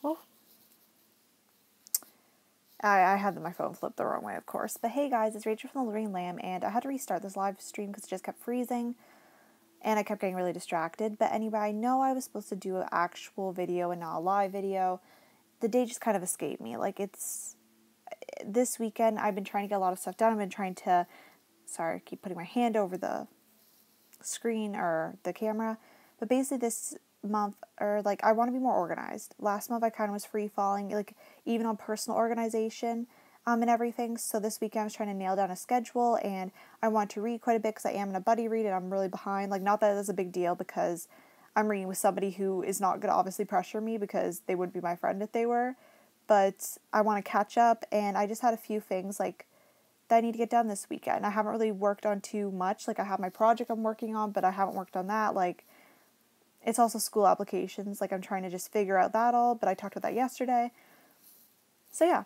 Oh, I had my phone flipped the wrong way, of course. But hey guys, it's Rachel from the Living Lamb, and I had to restart this live stream because it just kept freezing, and I kept getting really distracted. But anyway, I know I was supposed to do an actual video and not a live video. The day just kind of escaped me. Like, it's this weekend, I've been trying to get a lot of stuff done. I've been trying to, sorry, I keep putting my hand over the screen or the camera. But basically, this month, or like, I want to be more organized. Last month, I kind of was free falling, like, even on personal organization and everything. So this weekend, I was trying to nail down a schedule, and I want to read quite a bit because I am in a buddy read and I'm really behind. Like, not that that's a big deal because I'm reading with somebody who is not going to obviously pressure me because they would be my friend if they were. But I want to catch up, and I just had a few things like that I need to get done this weekend. I haven't really worked on too much. Like, I have my project I'm working on, but I haven't worked on that. Like, it's also school applications. Like, I'm trying to just figure out that all, but I talked about that yesterday. So yeah,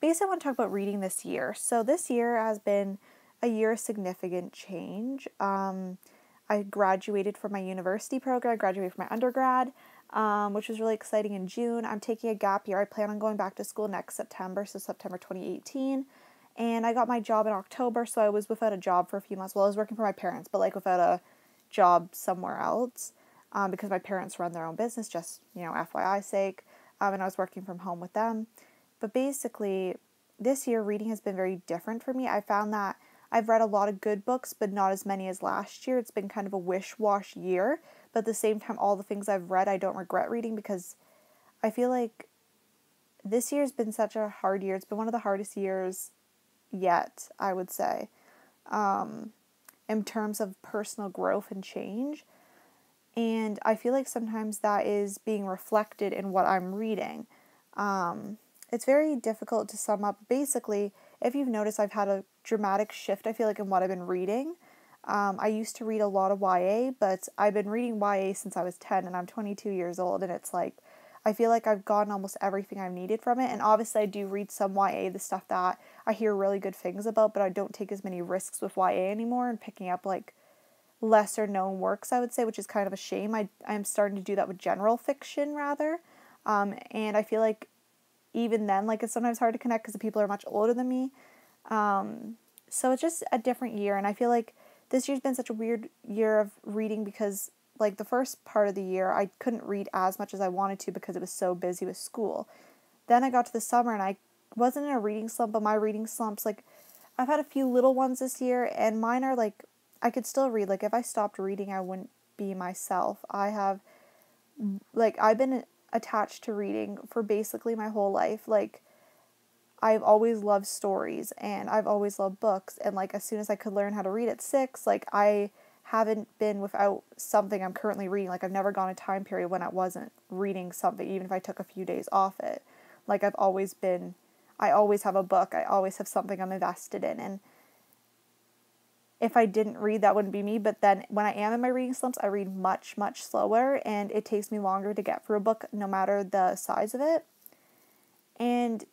basically I want to talk about reading this year. So this year has been a year of significant change. I graduated from my university program. I graduated from my undergrad, which was really exciting in June. I'm taking a gap year. I plan on going back to school next September, so September 2018. And I got my job in October, so I was without a job for a few months. Well, I was working for my parents, but like without a job somewhere else, because my parents run their own business, just, FYI sake. And I was working from home with them. But basically, this year reading has been very different for me. I found that I've read a lot of good books, but not as many as last year. It's been kind of a wish-wash year. But at the same time, all the things I've read, I don't regret reading because I feel like this year's been such a hard year. It's been one of the hardest years yet, I would say, in terms of personal growth and change. And I feel like sometimes that is being reflected in what I'm reading. It's very difficult to sum up. Basically, if you've noticed, I've had a dramatic shift, I feel like, in what I've been reading. I used to read a lot of YA, but I've been reading YA since I was 10, and I'm 22 years old, and it's like, I feel like I've gotten almost everything I've needed from it, and obviously I do read some YA, the stuff that I hear really good things about, but I don't take as many risks with YA anymore and picking up, like, lesser known works, I would say, which is kind of a shame. I'm starting to do that with general fiction, rather, and I feel like even then, like, it's sometimes hard to connect because the people are much older than me. So it's just a different year, and I feel like this year's been such a weird year of reading because, like, the first part of the year, I couldn't read as much as I wanted to because it was so busy with school. Then I got to the summer, and I wasn't in a reading slump, but my reading slumps, like, I've had a few little ones this year, and mine are, like, I could still read. Like, if I stopped reading, I wouldn't be myself. I've been attached to reading for basically my whole life. Like, I've always loved stories and I've always loved books, and like as soon as I could learn how to read at 6, like I haven't been without something I'm currently reading. Like, I've never gone a time period when I wasn't reading something, even if I took a few days off it. Like, I always have a book. I always have something I'm invested in, and if I didn't read, that wouldn't be me. But then when I am in my reading slumps, I read much, much slower, and it takes me longer to get through a book no matter the size of it. And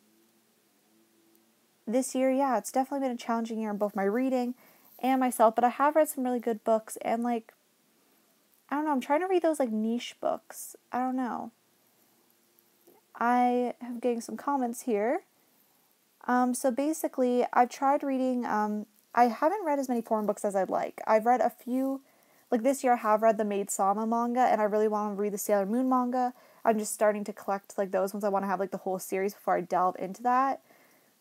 this year, yeah, it's definitely been a challenging year in both my reading and myself, but I have read some really good books, and like, I don't know, I'm trying to read those like niche books. I don't know. I am getting some comments here. So basically, I've tried reading, I haven't read as many foreign books as I'd like. I've read a few, like this year I have read the Maid Sama manga, and I really want to read the Sailor Moon manga. I'm just starting to collect like those ones. I want to have like the whole series before I delve into that.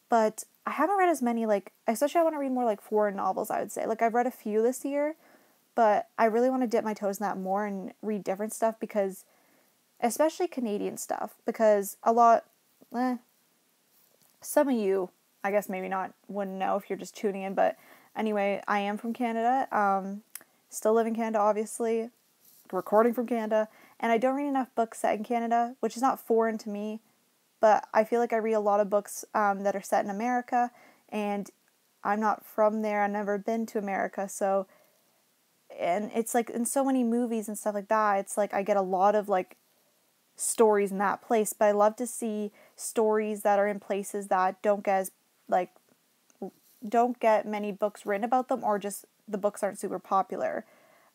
But I haven't read as many, like, especially I want to read more like foreign novels, I would say. Like, I've read a few this year, but I really want to dip my toes in that more and read different stuff because, especially Canadian stuff, because some of you, I guess maybe not, wouldn't know if you're just tuning in, but anyway, I am from Canada, still live in Canada, obviously, recording from Canada, and I don't read enough books set in Canada, which is not foreign to me, but I feel like I read a lot of books that are set in America, and I'm not from there. I've never been to America, so, and it's like in so many movies and stuff like that, it's like I get a lot of like stories in that place, but I love to see stories that are in places that like don't get many books written about them, or just the books aren't super popular.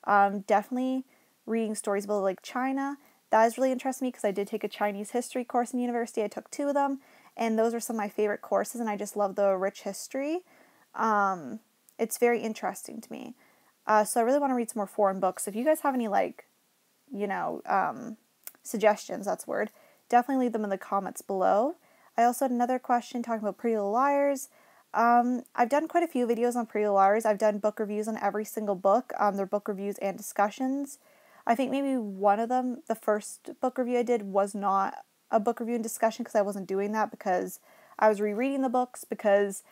Definitely reading stories about like China that is really interesting to me because I did take a Chinese history course in university. I took 2 of them, and those are some of my favorite courses, and I just love the rich history. It's very interesting to me. So I really want to read some more foreign books. If you guys have any, like, suggestions, that's the word, definitely leave them in the comments below. I also had another question talking about Pretty Little Liars. I've done quite a few videos on Pretty Little Liars. I've done book reviews on every single book. They're book reviews and discussions. I think maybe one of them, the first book review I did, was not a book review and discussion because I wasn't doing that because I was rereading the books, because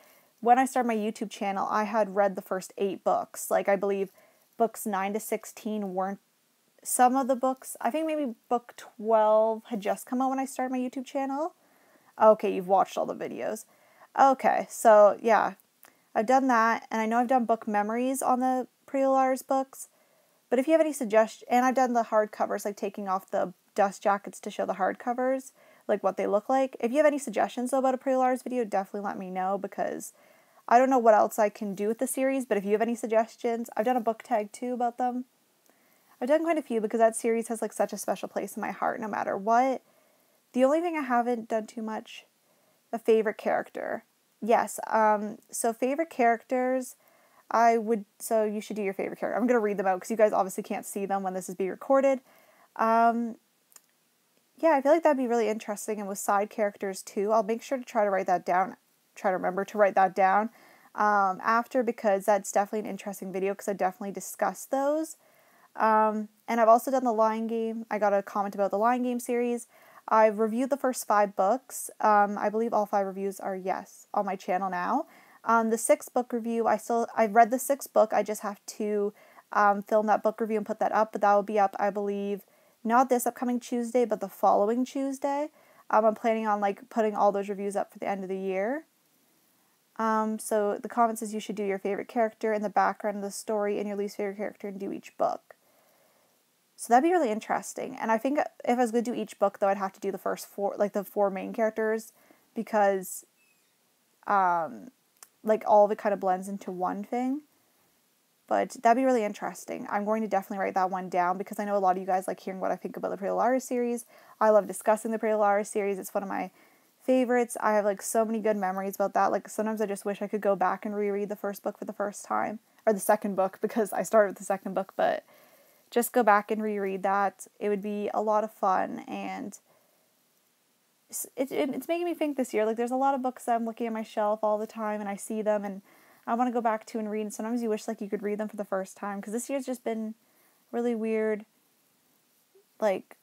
when I started my YouTube channel, I had read the first 8 books. Like, I believe books 9 to 16 weren't some of the books. I think maybe book 12 had just come out when I started my YouTube channel. Okay, you've watched all the videos. Okay, so yeah, I've done that, and I know I've done book memories on the Pretty Little Liars books. But if you have any suggestions, and I've done the hardcovers, like taking off the dust jackets to show the hardcovers, like what they look like. If you have any suggestions though about a Pretty Little Liars video, definitely let me know, because I don't know what else I can do with the series, but if you have any suggestions, I've done a book tag too about them. I've done quite a few because that series has like such a special place in my heart no matter what. The only thing I haven't done too much, a favorite character. Yes, so favorite characters, so you should do your favorite character. I'm going to read them out because you guys obviously can't see them when this is being recorded. Yeah, I feel like that'd be really interesting, and with side characters too. I'll make sure to try to write that down, try to remember to write that down after, because that's definitely an interesting video because I definitely discussed those. And I've also done the Lion Game. I got a comment about the Lion Game series. I've reviewed the first 5 books. I believe all 5 reviews are, yes, on my channel now. The 6th book review, I've read the 6th book. I just have to film that book review and put that up, but that will be up, I believe, not this upcoming Tuesday, but the following Tuesday. I'm planning on like putting all those reviews up for the end of the year. So the comment says you should do your favorite character in the background of the story and your least favorite character and do each book. So that'd be really interesting. And I think if I was going to do each book, though, I'd have to do the first 4, like the 4 main characters, because like all of it kind of blends into one thing. But that'd be really interesting. I'm going to definitely write that one down because I know a lot of you guys like hearing what I think about the Pretty Little Liars series. I love discussing the Pretty Little Liars series. It's one of my favorites. I have like so many good memories about that. Like sometimes I just wish I could go back and reread the first book for the first time. Or the second book, because I started with the second book. But just go back and reread that. It would be a lot of fun. And it's making me think this year. Like there's a lot of books that I'm looking at my shelf all the time and I see them and I want to go back to and read, and sometimes you wish like you could read them for the first time, because this year's just been really weird. Like,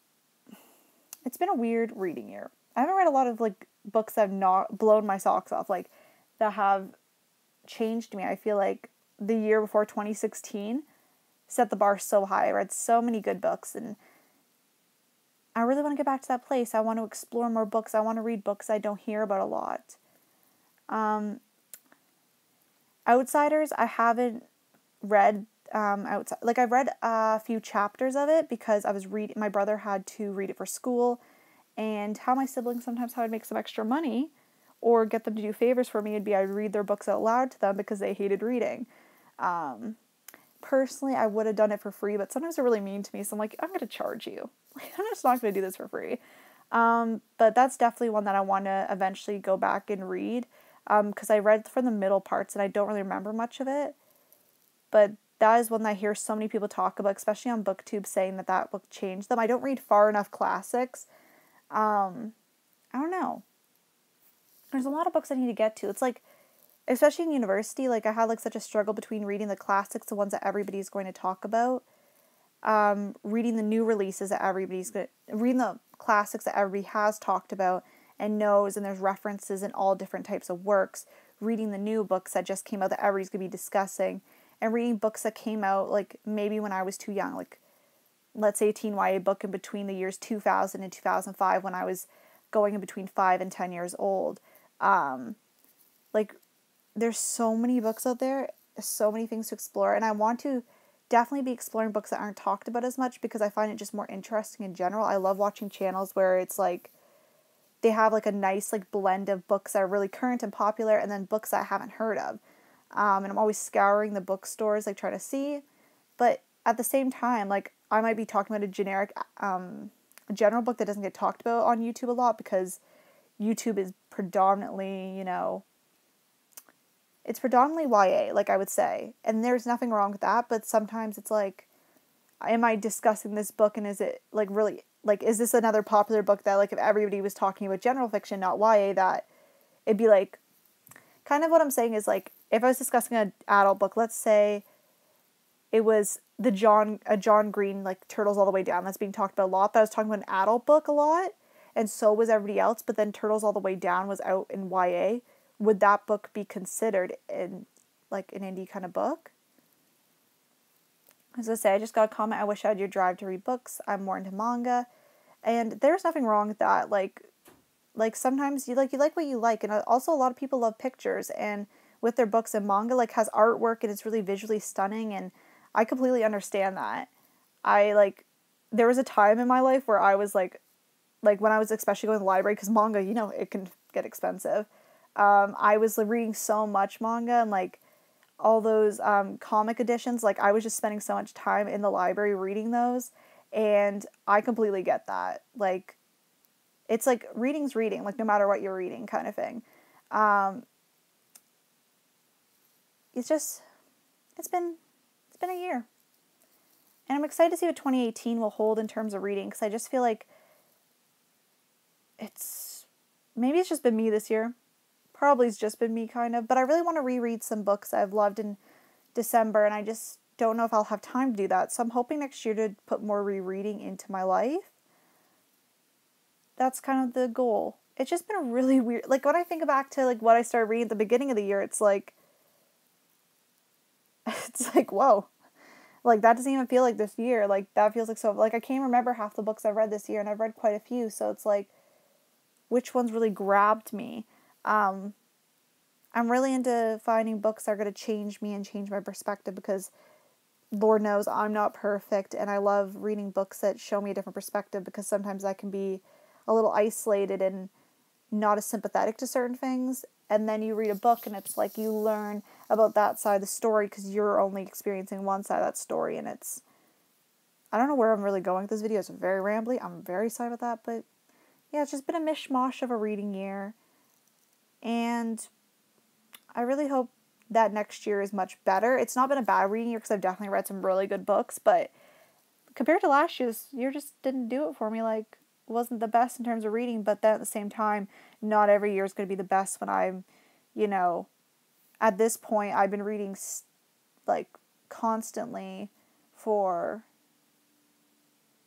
it's been a weird reading year. I haven't read a lot of like books that have not blown my socks off, like that have changed me. I feel like the year before 2016 set the bar so high. I read so many good books, and I really want to get back to that place. I want to explore more books. I want to read books I don't hear about a lot. Outsiders, I haven't read outside. Like I've read a few chapters of it because I was reading. My brother had to read it for school, and how my siblings sometimes how I'd make some extra money, or get them to do favors for me would be I'd read their books out loud to them because they hated reading. Personally, I would have done it for free, but sometimes they're really mean to me, so I'm like, I'm going to charge you. Like, I'm just not going to do this for free. But that's definitely one that I want to eventually go back and read. Because I read from the middle parts and I don't really remember much of it. But that is one that I hear so many people talk about, especially on BookTube, saying that that book changed them. I don't read far enough classics. I don't know. There's a lot of books I need to get to. It's like, especially in university, like I had like such a struggle between reading the classics, the ones that everybody's going to talk about, reading the new releases that reading the classics that everybody has talked about and knows, and there's references in all different types of works, reading the new books that just came out that everybody's going to be discussing, and reading books that came out like maybe when I was too young, like let's say a teen YA book in between the years 2000 and 2005 when I was going in between 5 and 10 years old. Like there's so many books out there, so many things to explore, and I want to definitely be exploring books that aren't talked about as much because I find it just more interesting in general. I love watching channels where it's like they have like a nice like blend of books that are really current and popular, and then books that I haven't heard of. And I'm always scouring the bookstores, like trying to see. But at the same time, like I might be talking about a generic general book that doesn't get talked about on YouTube a lot, because YouTube is predominantly, it's predominantly YA, like I would say. And there's nothing wrong with that, but sometimes it's like, am I discussing this book and is it like really, like, is this another popular book that, like, if everybody was talking about general fiction, not YA, that it'd be like, kind of what I'm saying is, like, if I was discussing an adult book, let's say it was a John Green, like, Turtles All the Way Down, that's being talked about a lot, but I was talking about an adult book a lot, and so was everybody else, but then Turtles All the Way Down was out in YA, would that book be considered in, like, an indie kind of book? As I say, I just got a comment, I wish I had your drive to read books, I'm more into manga, and there's nothing wrong with that, like sometimes you like what you like, and also a lot of people love pictures, and with their books, and manga, like, has artwork, and it's really visually stunning, and I completely understand that. There was a time in my life where I was like when I was especially going to the library, because manga, it can get expensive. I was reading so much manga, and like all those comic editions, like I was just spending so much time in the library reading those, and I completely get that. Like, it's like reading's reading, like no matter what you're reading, kind of thing. It's been a year, and I'm excited to see what 2018 will hold in terms of reading, because I just feel like maybe it's just been me this year. Probably it's just been me, kind of, but I really want to reread some books I've loved in December, and I just don't know if I'll have time to do that. So I'm hoping next year to put more rereading into my life. That's kind of the goal. It's just been a really weird, like, when I think back to like what I started reading at the beginning of the year, it's like whoa, like that doesn't even feel like this year. Like that feels like so, like I can't remember half the books I've read this year, and I've read quite a few, so it's like, which ones really grabbed me? I'm really into finding books that are going to change me and change my perspective, because Lord knows I'm not perfect, and I love reading books that show me a different perspective, because sometimes I can be a little isolated and not as sympathetic to certain things, and then you read a book and it's like you learn about that side of the story because you're only experiencing one side of that story, and I don't know where I'm really going with this video. It's very rambly. I'm very sorry about that, but yeah, it's just been a mishmash of a reading year, and I really hope that next year is much better. It's not been a bad reading year, because I've definitely read some really good books, but compared to last year, this year just didn't do it for me. Like, wasn't the best in terms of reading, but then at the same time, not every year is going to be the best when I'm, at this point, I've been reading, like, constantly for,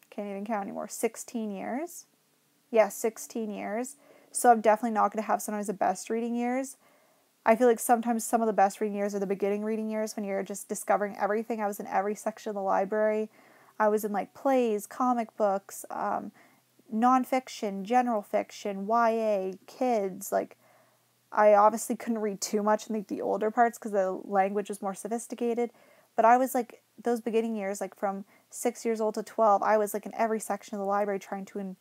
can't even count anymore, 16 years. Yeah, 16 years. So I'm definitely not going to have sometimes the best reading years. I feel like sometimes some of the best reading years are the beginning reading years, when you're just discovering everything. I was in every section of the library. I was in, like, plays, comic books, nonfiction, general fiction, YA, kids. Like, I obviously couldn't read too much in like the older parts because the language was more sophisticated, but I was like, those beginning years, like from 6 years old to 12, I was like in every section of the library trying to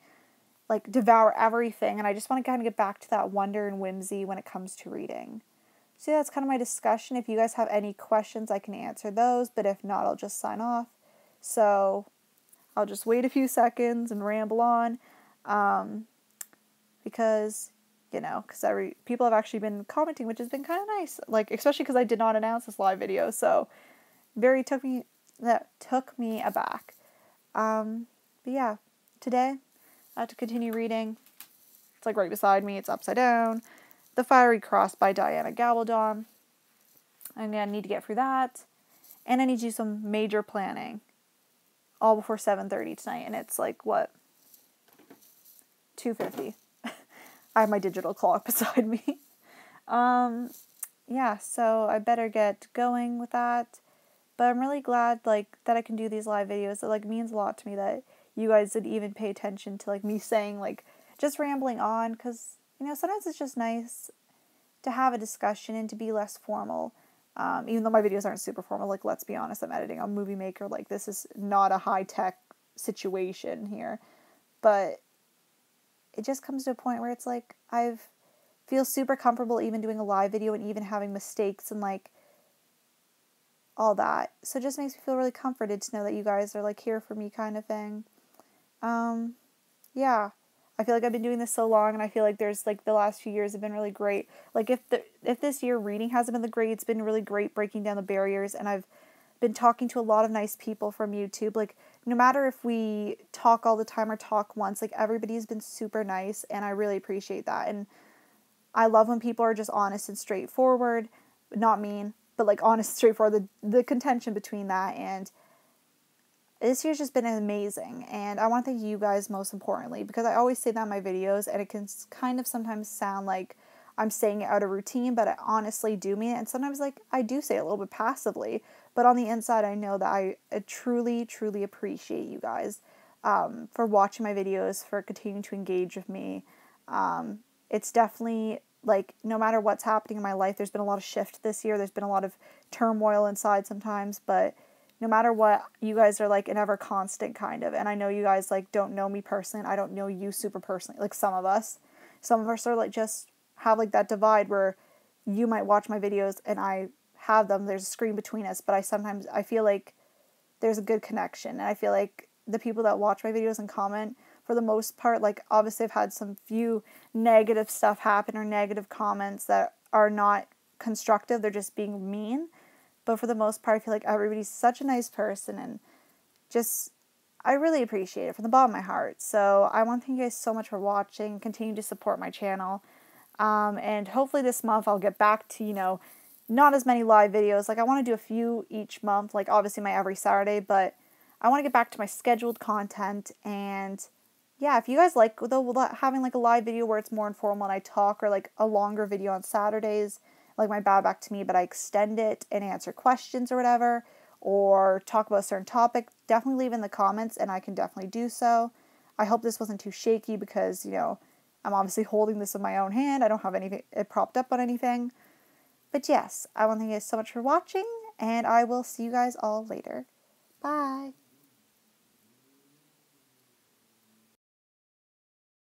like devour everything, and I just want to kind of get back to that wonder and whimsy when it comes to reading. So yeah, that's kind of my discussion. If you guys have any questions, I can answer those, but if not, I'll just sign off. So I'll just wait a few seconds and ramble on, because, people have actually been commenting, which has been kind of nice, like, especially because I did not announce this live video, so that took me aback. But yeah, today I have to continue reading. It's like right beside me, it's upside down. The Fiery Cross by Diana Gabaldon. I'm going to need to get through that, and I need to do some major planning, all before 7:30 tonight, and it's like, what, 2:50. I have my digital clock beside me. Yeah, so I better get going with that, but I'm really glad, like, that I can do these live videos. It, like, means a lot to me that you guys would even pay attention to, like, me saying, like, just rambling on, because, sometimes it's just nice to have a discussion and to be less formal. Even though my videos aren't super formal, like, let's be honest, I'm editing on Movie Maker, like, this is not a high-tech situation here, but it just comes to a point where it's like, feel super comfortable even doing a live video and even having mistakes and, like, all that. So it just makes me feel really comforted to know that you guys are, like, here for me, kind of thing. yeah. I feel like I've been doing this so long, and I feel like there's like the last few years have been really great. Like if this year reading hasn't been the great, it's been really great breaking down the barriers, and I've been talking to a lot of nice people from YouTube. Like no matter if we talk all the time or talk once, like everybody's been super nice, and I really appreciate that. And I love when people are just honest and straightforward, not mean, but like honest and straightforward. The contention between that, and this year's just been amazing, and I want to thank you guys most importantly, because I always say that in my videos, and it can kind of sometimes sound like I'm saying it out of routine, but I honestly do mean it, and sometimes like I do say it a little bit passively, but on the inside I know that I truly, truly appreciate you guys for watching my videos, for continuing to engage with me. It's definitely like no matter what's happening in my life, there's been a lot of shift this year, there's been a lot of turmoil inside sometimes, but no matter what, you guys are like an ever constant kind of. And I know you guys like don't know me personally. I don't know you super personally. Like some of us are like just have like that divide where you might watch my videos and I have them. There's a screen between us, but I feel like there's a good connection. And I feel like the people that watch my videos and comment, for the most part, like obviously I've had some few negative stuff happen or negative comments that are not constructive. They're just being mean. But for the most part, I feel like everybody's such a nice person, and just, I really appreciate it from the bottom of my heart. So I want to thank you guys so much for watching. Continue to support my channel. And hopefully this month I'll get back to, not as many live videos. Like I want to do a few each month, like obviously my every Saturday, but I want to get back to my scheduled content. And yeah, if you guys like though having like a live video where it's more informal and I talk, or like a longer video on Saturdays, like my Bad Back to Me, but I extend it and answer questions or whatever, or talk about a certain topic, definitely leave in the comments and I can definitely do so. I hope this wasn't too shaky because, I'm obviously holding this in my own hand. I don't have anything it propped up on anything. But yes, I want to thank you guys so much for watching, and I will see you guys all later. Bye.